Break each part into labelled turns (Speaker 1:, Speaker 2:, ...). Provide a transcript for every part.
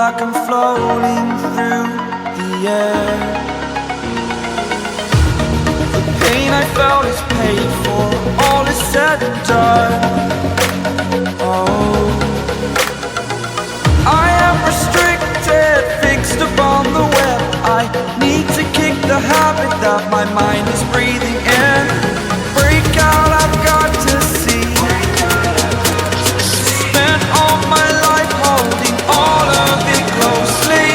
Speaker 1: like I'm floating through the air. The pain I felt is paid for, all is said and done. Oh, I am restricted, fixed upon the web. I need to kick the habit that my mind is breathing in. Break out, I've got to see. Spent all my life holding all of it closely.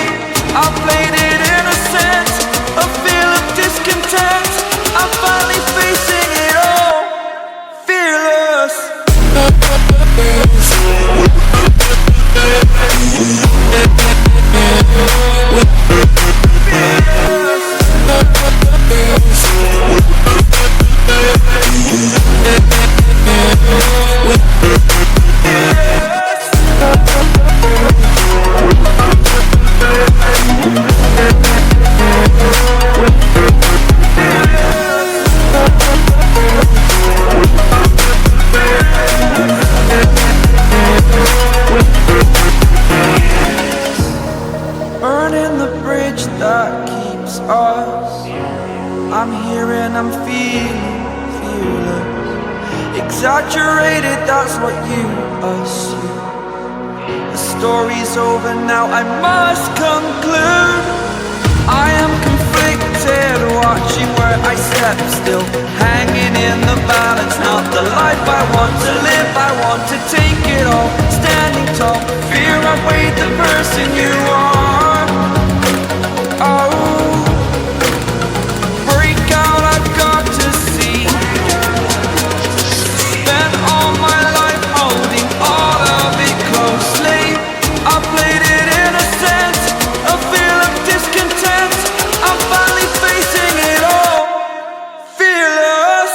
Speaker 1: I played it innocent, a feel of discontent. I'm finally facing it all, fearless. Burning the bridge that keeps us. I'm here and I'm feeling fearless. Exaggerated, that's what you assume. The story's over now, I must conclude. I am conflicted, watching where I step still, hanging in the balance. Not the life I want to live, I want to take it all. Standing tall, fear outweighed the person you are. Oh, break out, I've got to see. Spent all my life holding all of it closely. I played it innocent, a feel of discontent. I'm finally facing it all, fearless.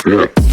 Speaker 2: Yeah.